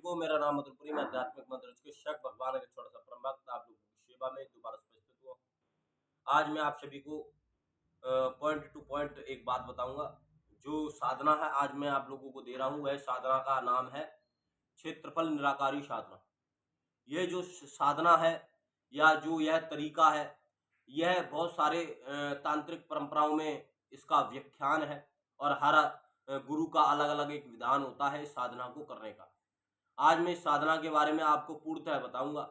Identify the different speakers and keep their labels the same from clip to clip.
Speaker 1: को। मेरा नाम मधुपुरी, मैं आध्यात्मिक मंत्र चिकित्सक भगवान के छोटा सा परम भक्त आप लोगों की सेवा में दोबारा से उपस्थित हुआ हूँ। आज मैं आप सभी को पॉइंट टू पॉइंट एक बात बताऊंगा। जो साधना है आज मैं आप लोगों को दे रहा हूँ, वह साधना का नाम है क्षेत्रफल निराकारी साधना। ये जो साधना है या जो यह तरीका है, यह बहुत सारे तांत्रिक परंपराओं में इसका व्याख्यान है और हर गुरु का अलग अलग एक विधान होता है इस साधना को करने का। आज मैं इस साधना के बारे में आपको पूर्णतः बताऊंगा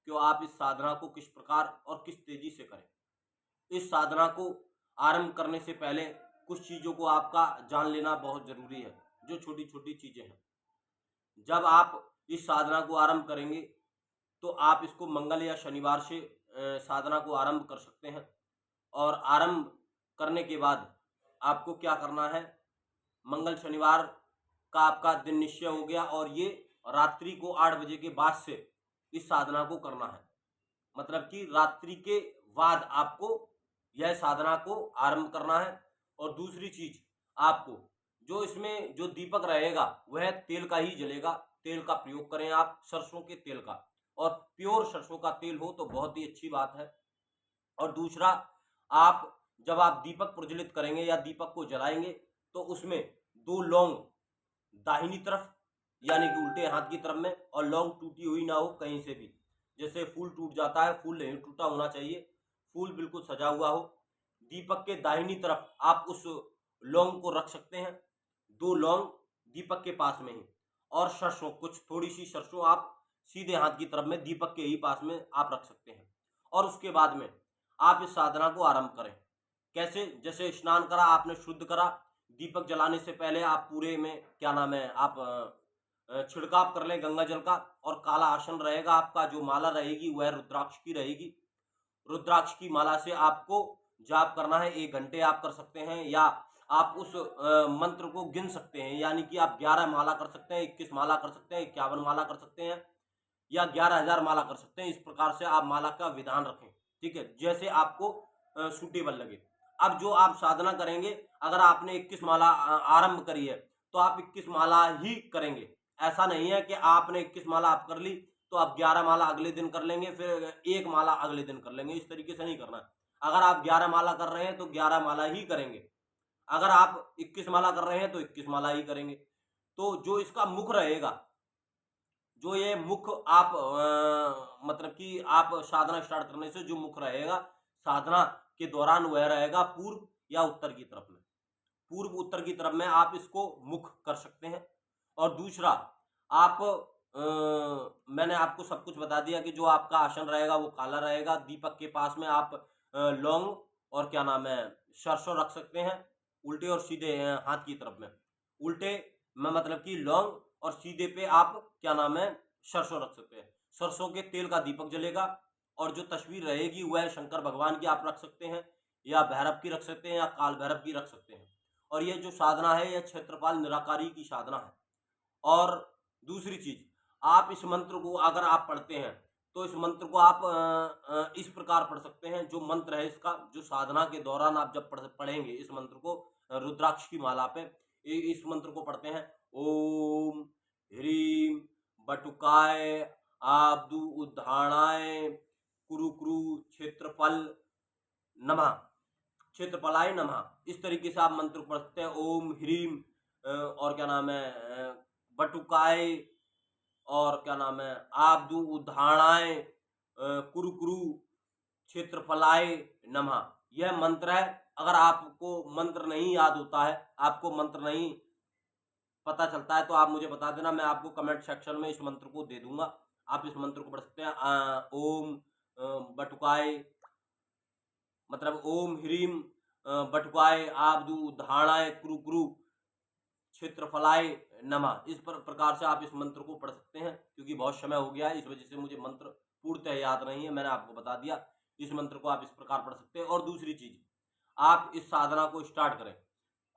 Speaker 1: कि आप इस साधना को किस प्रकार और किस तेजी से करें। इस साधना को आरंभ करने से पहले कुछ चीज़ों को आपका जान लेना बहुत ज़रूरी है, जो छोटी छोटी चीज़ें हैं। जब आप इस साधना को आरंभ करेंगे तो आप इसको मंगल या शनिवार से साधना को आरंभ कर सकते हैं। और आरंभ करने के बाद आपको क्या करना है, मंगल शनिवार का आपका दिन निश्चय हो गया और ये रात्रि को 8 बजे के बाद से इस साधना को करना है। मतलब कि रात्रि के बाद आपको यह साधना को आरंभ करना है। और दूसरी चीज, आपको जो इसमें जो दीपक रहेगा वह तेल का ही जलेगा। तेल का प्रयोग करें आप, सरसों के तेल का, और प्योर सरसों का तेल हो तो बहुत ही अच्छी बात है। और दूसरा, आप जब आप दीपक प्रज्वलित करेंगे या दीपक को जलाएंगे तो उसमें 2 लौंग दाहिनी तरफ यानी कि उल्टे हाथ की तरफ में, और लौंग टूटी हुई ना हो कहीं से भी। जैसे फूल टूट जाता है, फूल नहीं टूटा होना चाहिए, फूल बिल्कुल सजा हुआ हो। दीपक के दाहिनी तरफ आप उस लौंग को रख सकते हैं, 2 लौंग दीपक के पास में ही। और सरसों, कुछ थोड़ी सी सरसों आप सीधे हाथ की तरफ में दीपक के ही पास में आप रख सकते हैं। और उसके बाद में आप इस साधना को आरंभ करें। कैसे? जैसे स्नान करा आपने, शुद्ध करा, दीपक जलाने से पहले आप पूरे में क्या नाम है, आप छिड़काव कर लें गंगा जल का। और काला आसन रहेगा आपका, जो माला रहेगी वह रुद्राक्ष की रहेगी। रुद्राक्ष की माला से आपको जाप करना है। 1 घंटे आप कर सकते हैं, या आप उस मंत्र को गिन सकते हैं, यानी कि आप 11 माला कर सकते हैं, 21 माला कर सकते हैं, 51 माला कर सकते हैं, या 11,000 माला कर सकते हैं। इस प्रकार से आप माला का विधान रखें, ठीक है, जैसे आपको सूटेबल लगे। अब जो आप साधना करेंगे, अगर आपने 21 माला आरंभ करी है तो आप 21 माला ही करेंगे। ऐसा नहीं है कि आपने 21 माला आप कर ली तो आप 11 माला अगले दिन कर लेंगे, फिर 1 माला अगले दिन कर लेंगे। इस तरीके से नहीं करना है। अगर आप 11 माला कर रहे हैं तो 11 माला ही करेंगे। अगर आप 21 माला कर रहे हैं तो 21 माला ही करेंगे। तो जो इसका मुख रहेगा, जो ये मुख आप मतलब कि आप साधना स्टार्ट करने से जो मुख रहेगा साधना के दौरान, वह रहेगा पूर्व या उत्तर की तरफ में। पूर्व उत्तर की तरफ में आप इसको मुख कर सकते हैं। और दूसरा, आप मैंने आपको सब कुछ बता दिया कि जो आपका आसन रहेगा वो काला रहेगा। दीपक के पास में आप लौंग और क्या नाम है, सरसों रख सकते हैं, उल्टे और सीधे हाथ की तरफ में। उल्टे में मतलब कि लौंग, और सीधे पे आप क्या नाम है, सरसों रख सकते हैं। सरसों के तेल का दीपक जलेगा। और जो तस्वीर रहेगी वह शंकर भगवान की आप रख सकते हैं, या भैरव की रख सकते हैं, या काल भैरव की रख सकते हैं। और ये जो साधना है यह क्षेत्रपाल निराकारी की साधना है। और दूसरी चीज, आप इस मंत्र को अगर आप पढ़ते हैं तो इस मंत्र को आप इस प्रकार पढ़ सकते हैं। जो मंत्र है इसका, जो साधना के दौरान आप जब पढ़ेंगे इस मंत्र को रुद्राक्ष की माला पे, इस मंत्र को पढ़ते हैं, ओम ह्रीम बटुकाय आब्दु उद्धाणाय कुरु कुरु क्षेत्रफल नमः, क्षेत्रफलाय नमः। इस तरीके से आप मंत्र पढ़ सकते हैं। ओम ह्रीम और क्या नाम है, बटुकाय, और क्या नाम है, आब्दु उद्धाणाय कुरु कुरु क्षेत्रफलाय नमः। यह मंत्र है। अगर आपको मंत्र नहीं याद होता है, आपको मंत्र नहीं पता चलता है, तो आप मुझे बता देना, मैं आपको कमेंट सेक्शन में इस मंत्र को दे दूंगा। आप इस मंत्र को पढ़ सकते हैं। ओम बटुकाय, मतलब ओम ह्रीम बटुकाय आब्दु उद्धाणाय कुरु कुरु क्षेत्रफलाय नमः। इस प्रकार से आप इस मंत्र को पढ़ सकते हैं। क्योंकि बहुत समय हो गया है, इस वजह से मुझे मंत्र पूर्णतः याद नहीं है, मैंने आपको बता दिया। इस मंत्र को आप इस प्रकार पढ़ सकते हैं। और दूसरी चीज, आप इस साधना को स्टार्ट करें,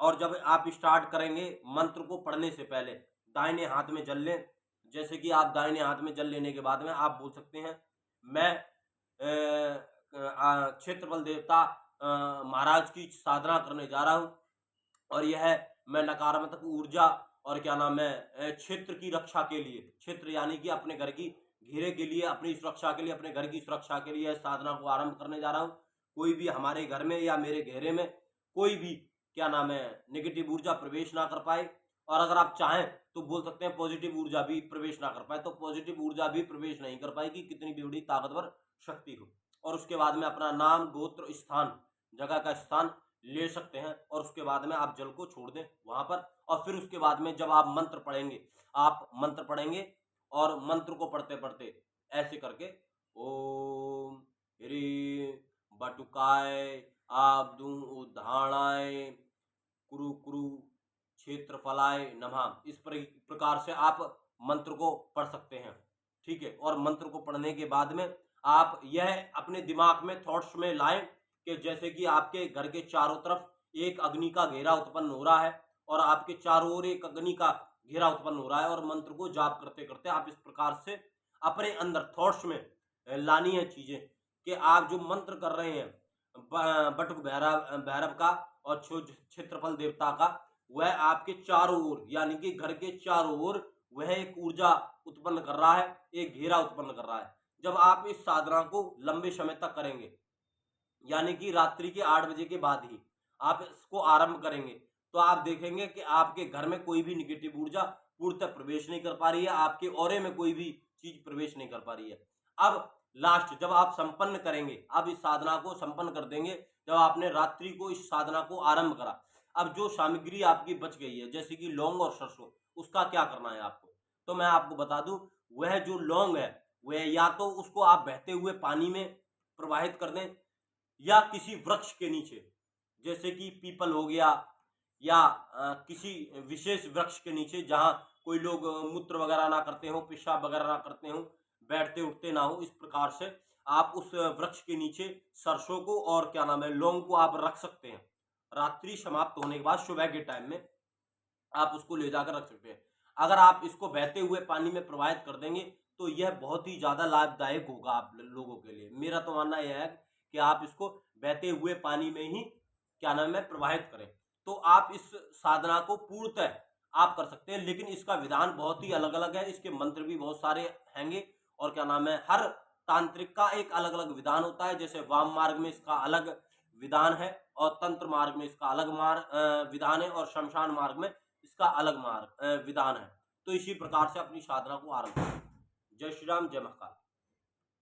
Speaker 1: और जब आप स्टार्ट करेंगे मंत्र को पढ़ने से पहले दाहिने हाथ में जल लें। जैसे कि आप दाहिने हाथ में जल लेने के बाद में आप बोल सकते हैं, मैं क्षेत्रफल देवता महाराज की साधना करने जा रहा हूं, और यह मैं नकारात्मक ऊर्जा और क्या नाम है क्षेत्र की रक्षा के लिए, क्षेत्र यानी कि अपने घर की घेरे के लिए, अपनी सुरक्षा के लिए, अपने घर की सुरक्षा के लिए साधना को आरंभ करने जा रहा हूँ। कोई भी हमारे घर में या मेरे घेरे में कोई भी क्या नाम है नेगेटिव ऊर्जा प्रवेश ना कर पाए, और अगर आप चाहें तो बोल सकते हैं पॉजिटिव ऊर्जा भी प्रवेश ना कर पाए। तो पॉजिटिव ऊर्जा भी प्रवेश नहीं कर पाएगी, कितनी भी बड़ी ताकतवर शक्ति हो। और उसके बाद में अपना नाम, गोत्र, स्थान, जगह का स्थान ले सकते हैं, और उसके बाद में आप जल को छोड़ दें वहां पर। और फिर उसके बाद में जब आप मंत्र पढ़ेंगे, और मंत्र को पढ़ते पढ़ते ऐसे करके ओम ह्रीं बटुकाय आब्दू उद्धाणाय कुरु कुरु क्षेत्रफलाय नमः, इस प्रकार से आप मंत्र को पढ़ सकते हैं। ठीक है, और मंत्र को पढ़ने के बाद में आप यह अपने दिमाग में थॉट्स में लाएं कि जैसे कि आपके घर के चारों तरफ एक अग्नि का घेरा उत्पन्न हो रहा है, और आपके चारों ओर एक अग्नि का घेरा उत्पन्न हो रहा है, और मंत्र को जाप करते करते आप इस प्रकार से अपने अंदर थॉट्स में लानी है चीजें कि आप जो मंत्र कर रहे हैं बटुक भैरव का और क्षेत्रफल देवता का, वह आपके चारों ओर यानी कि घर के चारों ओर वह एक ऊर्जा उत्पन्न कर रहा है, एक घेरा उत्पन्न कर रहा है। जब आप इस साधना को लंबे समय तक करेंगे, यानी कि रात्रि के 8 बजे के बाद ही आप इसको आरंभ करेंगे, तो आप देखेंगे कि आपके घर में कोई भी निगेटिव ऊर्जा पूर्णतः प्रवेश नहीं कर पा रही है, आपके ऑरे में कोई भी चीज प्रवेश नहीं कर पा रही है। अब लास्ट जब आप संपन्न करेंगे, अब इस साधना को संपन्न कर देंगे, जब आपने रात्रि को इस साधना को आरंभ करा, अब जो सामग्री आपकी बच गई है जैसे कि लौंग और सरसों, उसका क्या करना है आपको, तो मैं आपको बता दूं, वह जो लौंग है वह या तो उसको आप बहते हुए पानी में प्रवाहित कर दें, या किसी वृक्ष के नीचे जैसे कि पीपल हो गया, या किसी विशेष वृक्ष के नीचे जहां कोई लोग मूत्र वगैरह ना करते हो, पेशाब वगैरह ना करते हो, बैठते उठते ना हो, इस प्रकार से आप उस वृक्ष के नीचे सरसों को और क्या नाम है लौंग को आप रख सकते हैं। रात्रि समाप्त होने के बाद सुबह के टाइम में आप उसको ले जाकर रख सकते हैं। अगर आप इसको बहते हुए पानी में प्रवाहित कर देंगे तो यह बहुत ही ज्यादा लाभदायक होगा आप लोगों के लिए। मेरा तो मानना यह है कि आप इसको बहते हुए पानी में ही क्या नाम है प्रवाहित करें, तो आप इस साधना को पूर्णतः आप कर सकते हैं। लेकिन इसका विधान बहुत ही अलग अलग है, इसके मंत्र भी बहुत सारे हैंगे, और क्या नाम है हर तांत्रिक का एक अलग अलग विधान होता है। जैसे वाम मार्ग में इसका अलग विधान है, और तंत्र मार्ग में इसका अलग विधान है, और शमशान मार्ग में इसका अलग विधान है। तो इसी प्रकार से अपनी साधना को आरंभ करें। जय श्री राम, जय महाकाल।